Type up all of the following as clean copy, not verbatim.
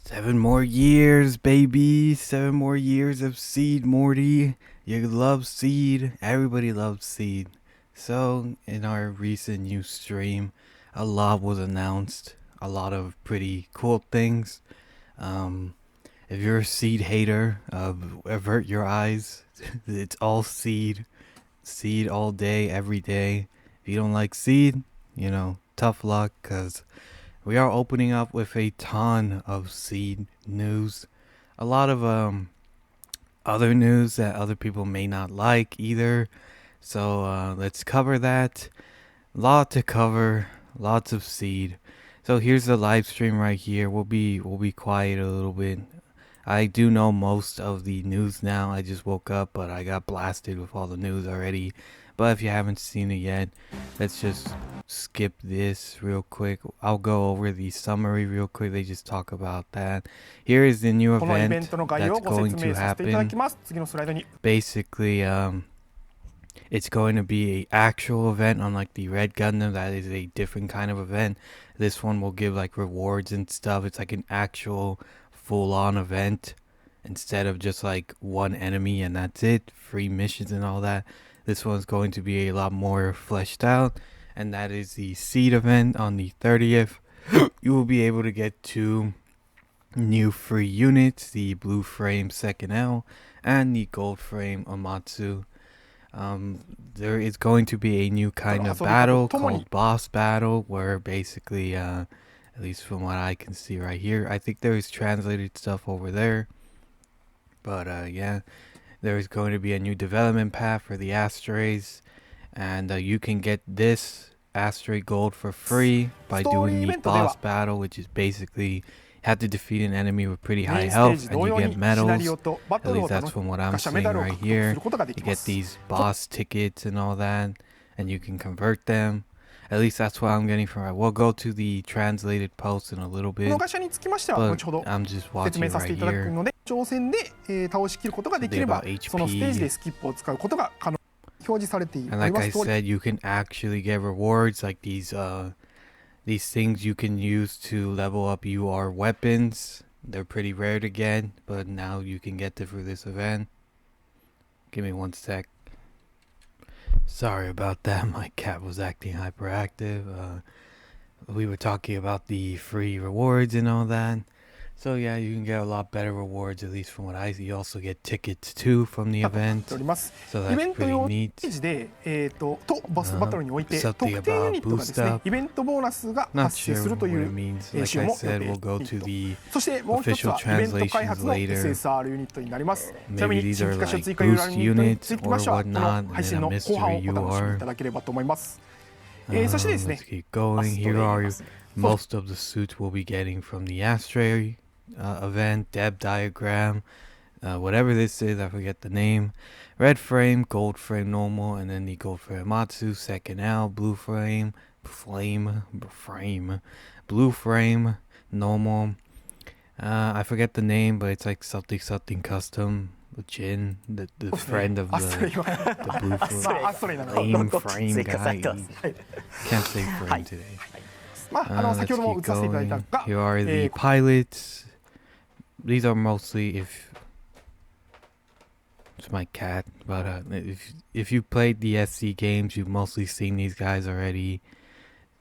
7 more years, baby. 7 more years of Seed, Morty. You love Seed. Everybody loves Seed. So, in our recent news stream, a lot was announced. A lot of pretty cool things. Um, if you're a Seed hater, avert your eyes. It's all Seed. Seed all day, every day. If you don't like Seed, tough luck, because we are opening up with a ton of Seed news. A lot of other news that other people may not like either. So let's cover that. Lot to cover. Lots of Seed. So here's the live stream right here. We'll be quiet a little bit. I do know most of the news now. I just woke up, but I got blasted with all the news already. But if you haven't seen it yet, let's just skip this real quick. I'll go over the summary real quick. They just talk about that. Here is the new event that's going to happen. Basically, it's going to be an actual event, unlike the Red Gundam. That is a different kind of event. This one will give like rewards and stuff. It's like an actual full-on event instead of just like one enemy and that's it, free missions and all that. This one's going to be a lot more fleshed out, and that is the Seed event on the 30th. You will be able to get 2 new free units, the blue frame second L and the gold frame Amatsu. There is going to be a new kind of battle called boss battle, where basically at least from what I can see right here, I think there is translated stuff over there, but yeah, there is going to be a new development path for the Astrays, and you can get this Astray gold for free by doing the boss battle, which is basically you have to defeat an enemy with pretty high health and you get medals. At least that's from what I'm seeing right here. You get these boss tickets and all that, and you can convert them. At least that's what I'm getting from it. We'll go to the translated post in a little bit, but I'm just watching right here. About HP. And like I said, you can actually get rewards like these things you can use to level up your weapons. They're pretty rare to get, but now you can get them for this event. Give me one sec. Sorry about that, my cat was acting hyperactive. We were talking about the free rewards and all that. So yeah, you can get a lot better rewards, at least from what I see. You also get tickets too from the event, so that's pretty neat. Something about boost up. Not sure what it means. Like I said, we'll go to the official translations later. Maybe these are like boost units or whatnot, and then a mystery UR. Let's keep going. Here are most of the suits we'll be getting from the Astray event, Deb diagram, whatever this is, I forget the name. Red frame, gold frame normal, and then the gold frame Matsu, second L, blue frame, blue frame normal. I forget the name, but it's like something custom. Jin, the friend of the blue frame guy. Can't say frame today. Let's keep going. Here are the pilots. These are mostly, if it's my cat, but if you played the SC games, you've mostly seen these guys already,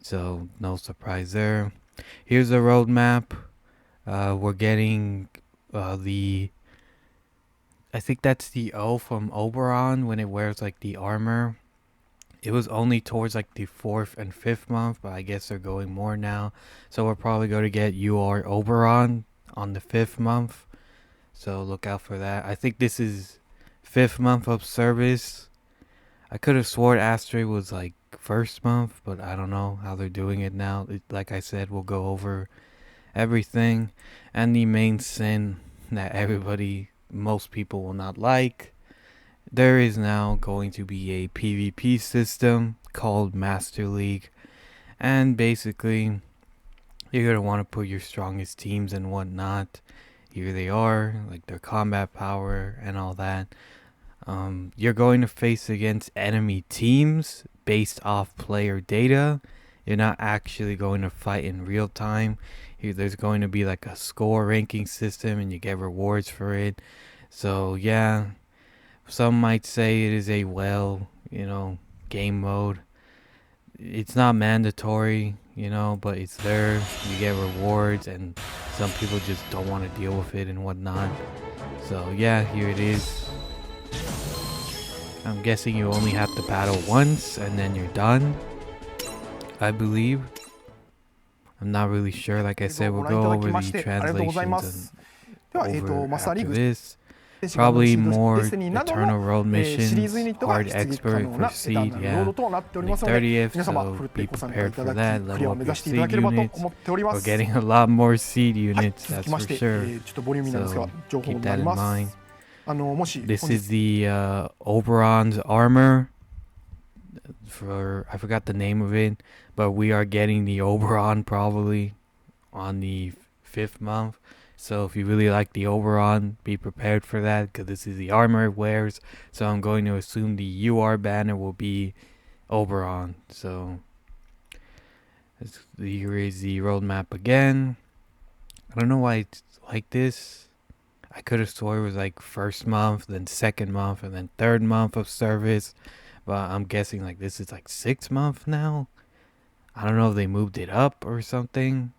so no surprise there. Here's the roadmap. We're getting I think that's the O from Oberon when it wears like the armor. It was only towards like the 4th and 5th month, but I guess they're going more now. So we're probably going to get UR Oberon on the 5th month. So look out for that. I think this is 5th month of service. I could have sworn Astray was like 1st month, but I don't know how they're doing it now. Like I said, we'll go over everything. And the main sin that most people will not like. There is now going to be a PvP system called Master League, and basically you're going to want to put your strongest teams and whatnot. Here they are, like their combat power and all that. You're going to face against enemy teams based off player data. You're not actually going to fight in real time. Here, there's going to be like a score ranking system, and you get rewards for it. So yeah, some might say it is a game mode. It's not mandatory, but it's there. You get rewards, and some people just don't want to deal with it and whatnot. So yeah, here it is. I'm guessing you only have to battle once and then you're done, I believe. I'm not really sure. Like I said, we'll go over the translations over after this. Probably more Eternal Road missions, hard expert for seed, yeah. On the 30th, so be prepared for that. Level up your seed units. We're getting a lot more seed units, that's for sure. So keep that in mind. This is the Oberon's armor. I forgot the name of it, but we are getting the Oberon probably on the 5th month. So if you really like the Oberon, be prepared for that, because this is the armor it wears. So I'm going to assume the UR banner will be Oberon. So here is the roadmap again. I don't know why it's like this. I could have swore it was like 1st month, then 2nd month, and then 3rd month of service. But I'm guessing like this is like 6th month now. I don't know if they moved it up or something.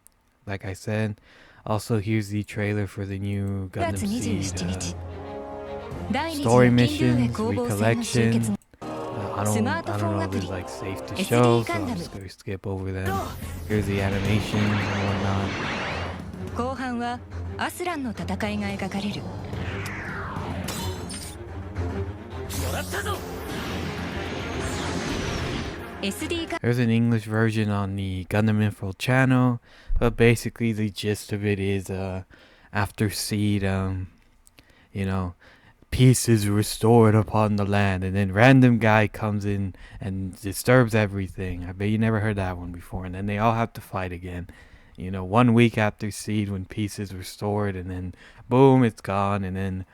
Like I said. Also, here's the trailer for the new Gundam Seed story missions, recollection. I don't know if it's like safe to show, so I'm just gonna skip over them. Here's the animations and whatnot. There's an English version on the Gundam Info channel, but basically the gist of it is after Seed, peace is restored upon the land, and then random guy comes in and disturbs everything. I bet you never heard that one before. And then they all have to fight again. 1 week after Seed, when peace is restored, and then boom, it's gone. And then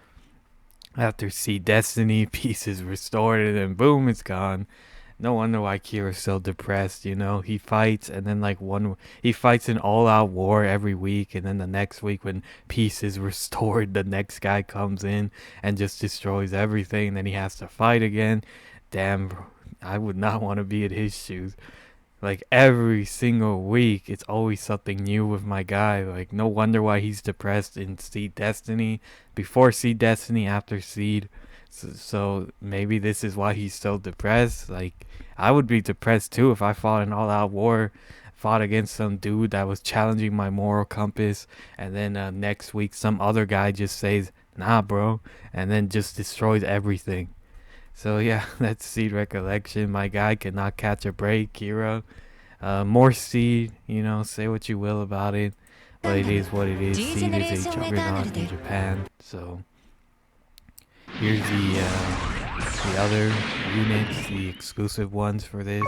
after Seed Destiny, peace is restored, and then boom, it's gone. No wonder why Kira's so depressed, He fights, and then he fights an all-out war every week, and then the next week when peace is restored, the next guy comes in and just destroys everything, and then he has to fight again. Damn, bro, I would not want to be in his shoes. Like, every single week, it's always something new with my guy. Like, no wonder why he's depressed in Seed Destiny, before Seed Destiny, after Seed. So maybe this is why he's so depressed. Like, I would be depressed too if I fought an all-out war, fought against some dude that was challenging my moral compass, and then next week some other guy just says, nah bro, and then just destroys everything. So yeah, that's Seed Recollection. My guy cannot catch a break, Kira. More Seed, say what you will about it, but it is what it is. Seed is a juggernaut in Japan, so here's the other units, the exclusive ones for this.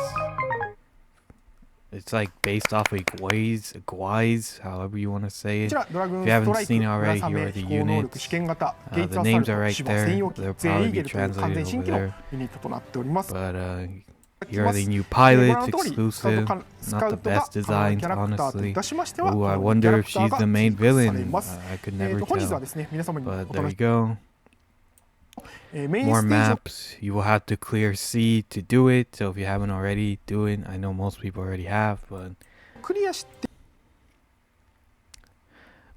It's like based off of Guais, however you want to say it. If you haven't seen it already, here are the units. The names are right there. They'll probably be translated over there. But here are the new pilots, exclusive. Not the best designs, honestly. Ooh, I wonder if she's the main villain. I could never tell. But there you go. More maps. You will have to clear C to do it, so if you haven't already, do it. I know most people already have, but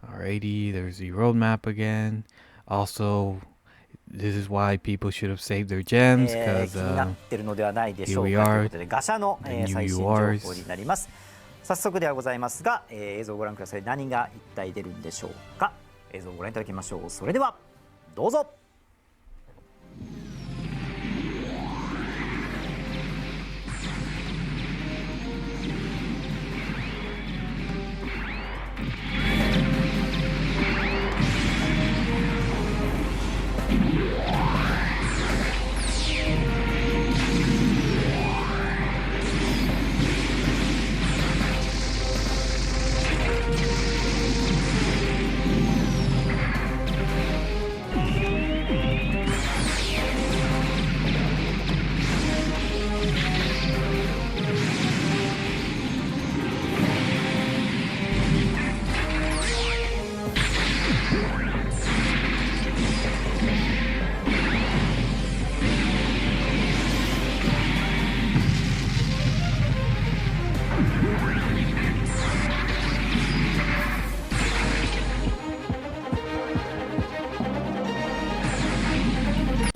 alrighty, there's the roadmap again. Also, this is why people should have saved their gems, because here we are, the new URs. 早速ではございますが、映像をご覧ください。何が一体出るんでしょうか。映像をご覧いただきましょう。それではどうぞ。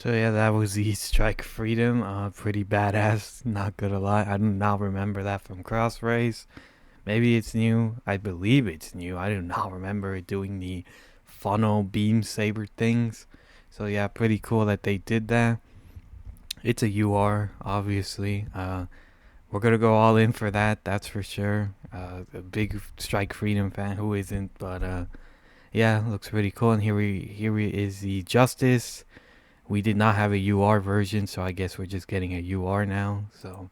So yeah, that was the Strike Freedom. Pretty badass. Not gonna lie, I do not remember that from Cross Race. Maybe it's new. I believe it's new. I do not remember it doing the funnel beam saber things. So yeah, pretty cool that they did that. It's a UR, obviously. We're gonna go all in for that. That's for sure. A big Strike Freedom fan. Who isn't? But yeah, looks pretty cool. And here is the Justice. We did not have a UR version, so I guess we're just getting a UR now. So.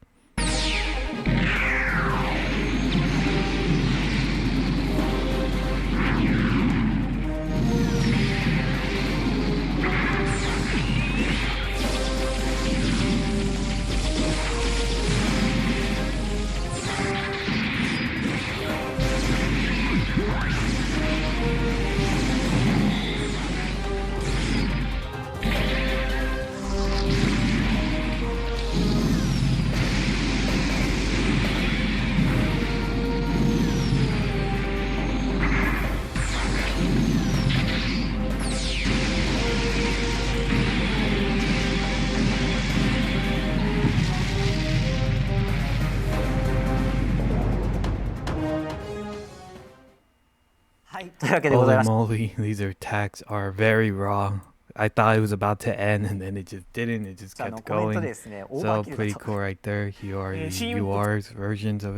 Holy moly, these attacks are very raw. I thought it was about to end and then it just didn't. It just kept going. So pretty cool right there. Here are the UR's versions of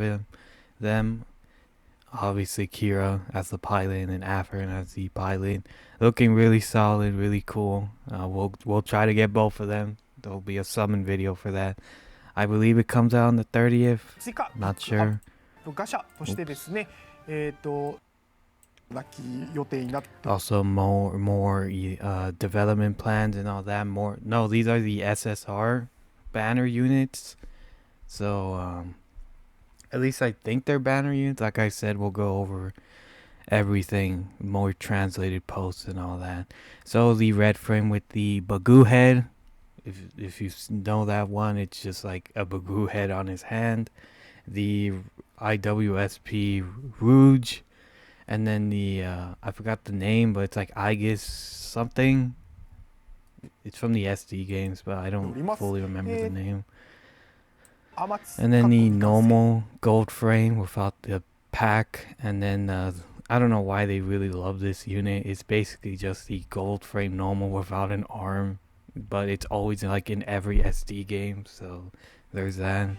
them. Obviously Kira as the pilot and then Afrin as the pilot. Looking really solid, really cool. We'll try to get both of them. There'll be a summon video for that. I believe it comes out on the 30th. Not sure. Also more development plans and all that. No, these are the SSR banner units. So at least I think they're banner units. Like I said, we'll go over everything, more translated posts and all that. So the red frame with the Bagoo head. If you know that one, it's just like a Bagoo head on his hand. The IWSP Rouge. And then the, I forgot the name, but it's like Aegis something. It's from the SD games, but I don't fully remember the name. And then the normal gold frame without the pack. And then, I don't know why they really love this unit. It's basically just the gold frame normal without an arm. But it's always like in every SD game, so there's that.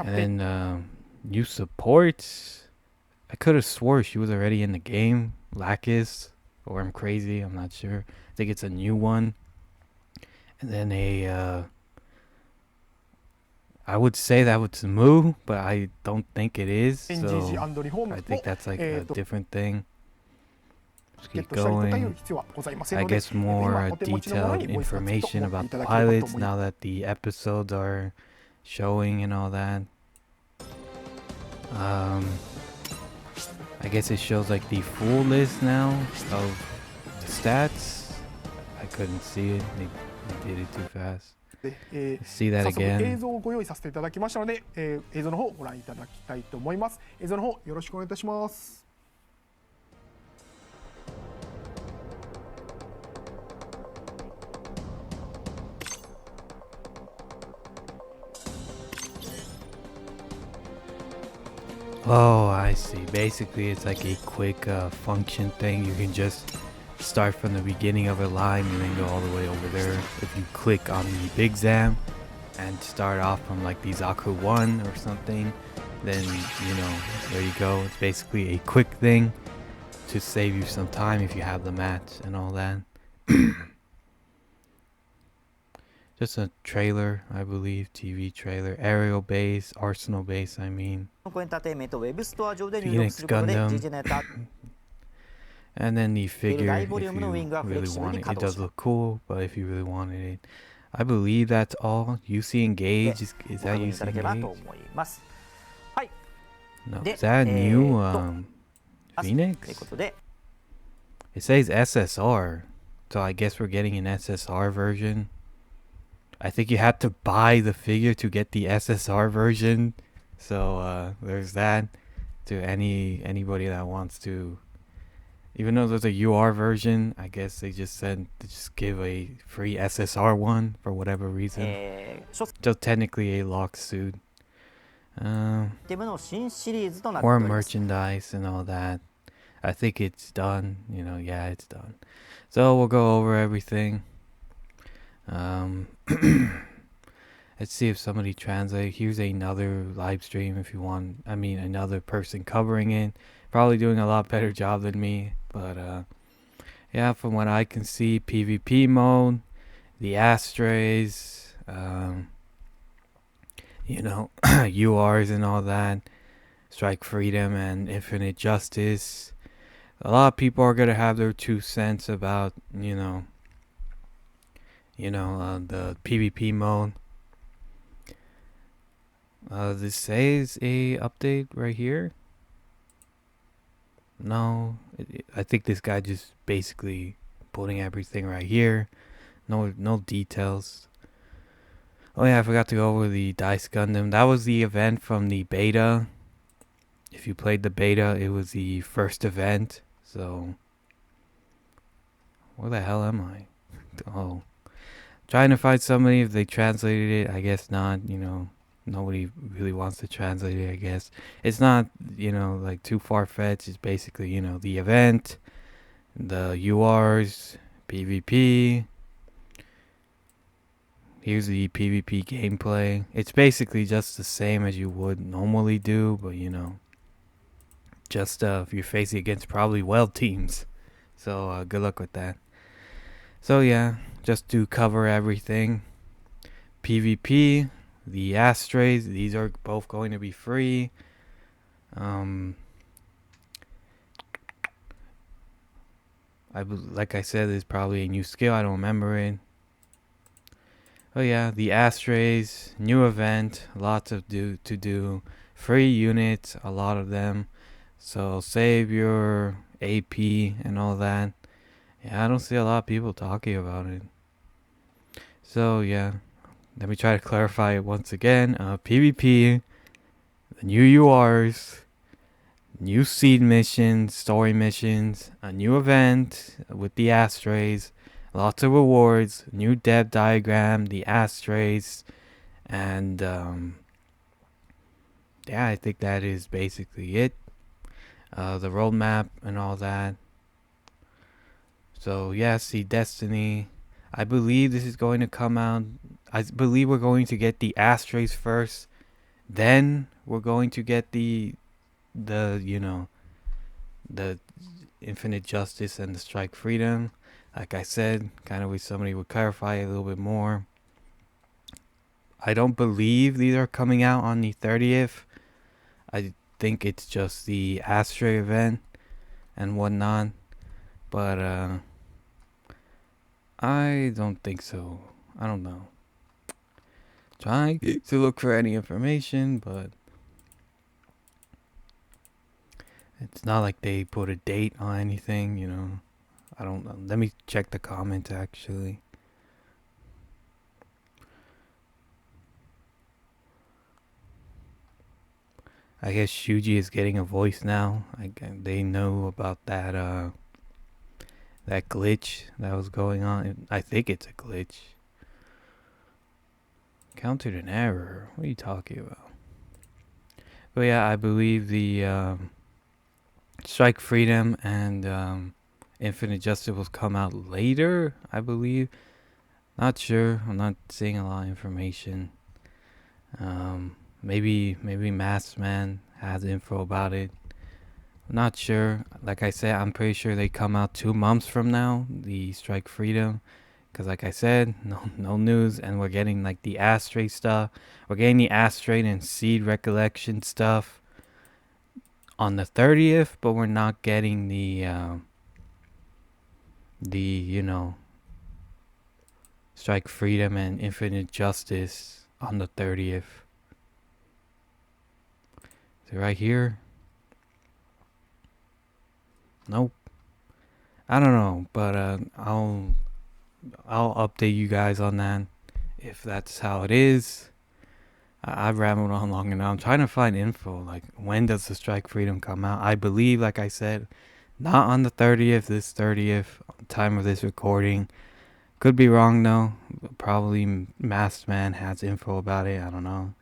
And then, new supports. I could have swore she was already in the game. Lacus, or I'm crazy. I'm not sure. I think it's a new one. And then I would say that was Moo, but I don't think it is. So I think that's like a different thing. Let's keep going. I guess more detailed information about the pilots now that the episodes are showing and all that. I guess it shows like the full list now of the stats. I couldn't see it. They did it too fast. See that again. 映像をご用意させていただきましたので、映像の方をご覧いただきたいと思います。映像の方よろしくお願いいたします。Oh, I see. Basically, it's like a quick function thing. You can just start from the beginning of a line and then go all the way over there. If you click on the Big Zam and start off from like the Zaku 1 or something, then, you know, there you go. It's basically a quick thing to save you some time if you have the match and all that. Just a trailer, I believe, TV trailer, aerial base, arsenal base, I mean. Phoenix Gundam. And then the figure, if you really want it. It does look cool, but if you really wanted it. I believe that's all. UC Engage, is that UC Engage? No, is that new Phoenix? It says SSR, so I guess we're getting an SSR version. I think you have to buy the figure to get the SSR version, so there's that. To anybody that wants to Even though there's a UR version, I guess they just said to just give a free SSR one for whatever reason. 書 Still technically a locked suit. テムの新シリーズとなって More おります。 merchandise and all that. I think it's done. You know, yeah, it's done. So we'll go over everything. Let's see if somebody translate. Here's another live stream if you want. I mean, another person covering it. Probably doing a lot better job than me. But, yeah, from what I can see, PvP mode, the Astrays, you know, URs and all that, Strike Freedom and Infinite Justice. A lot of people are going to have their 2 cents about, the PvP mode. This says a update right here. No, I think this guy just basically putting everything right here. No details. Oh yeah, I forgot to go over the Dice Gundam. That was the event from the beta. If you played the beta, it was the first event. So, where the hell am I? Oh, trying to find somebody if they translated it. I guess not. Nobody really wants to translate it, I guess. It's not, like too far-fetched. It's basically, the event, the URs, PvP. Here's the PvP gameplay. It's basically just the same as you would normally do, but, just if you're facing against probably well teams. So, good luck with that. So, yeah, just to cover everything. PvP. The Astrays, these are both going to be free. Like I said, there's probably a new skill. I don't remember it. Oh yeah, the Astrays, new event, lots of to do. Free units, a lot of them. So save your AP and all that. Yeah, I don't see a lot of people talking about it. So yeah. Let me try to clarify it once again. PvP, the new URs, new seed missions, story missions, a new event with the Astrays, lots of rewards, new dev diagram, the Astrays, and yeah, I think that is basically it. The roadmap and all that. So yes, the Destiny. I believe this is going to come out. I believe we're going to get the Astrays first. Then we're going to get the Infinite Justice and the Strike Freedom. Like I said, kind of wish somebody would clarify it a little bit more. I don't believe these are coming out on the 30th. I think it's just the Astray event and whatnot. But I don't think so. I don't know. Trying to look for any information, but it's not like they put a date on anything, I don't know. Let me check the comments actually. I guess Shuji is getting a voice now. They know about that that glitch that was going on. I think it's a glitch. Countered an error. What are you talking about? But yeah, I believe the Strike Freedom and Infinite Justice will come out later, I believe. Not sure. I'm not seeing a lot of information. Maybe Masked Man has info about it. I'm not sure. Like I said, I'm pretty sure they come out 2 months from now, the Strike Freedom. Because like I said, no news, and we're getting like the Astray stuff. We're getting the Astray and Seed Recollection stuff on the 30th, but we're not getting the Strike Freedom and Infinite Justice on the 30th. Is it right here? Nope. I don't know, but I'll update you guys on that if that's how it is. I've rambled on long enough. I'm trying to find info. Like, when does the Strike Freedom come out? I believe, like I said, Not on the 30th, this 30th, time of this recording. Could be wrong though. Probably Masked Man has info about it. I don't know.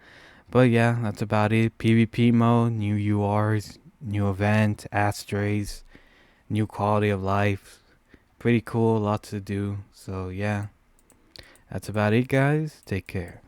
But yeah, that's about it. PvP mode, new URs, new event, Astrays, new quality of life. Pretty cool, lots to do. So yeah, that's about it, guys. Take care.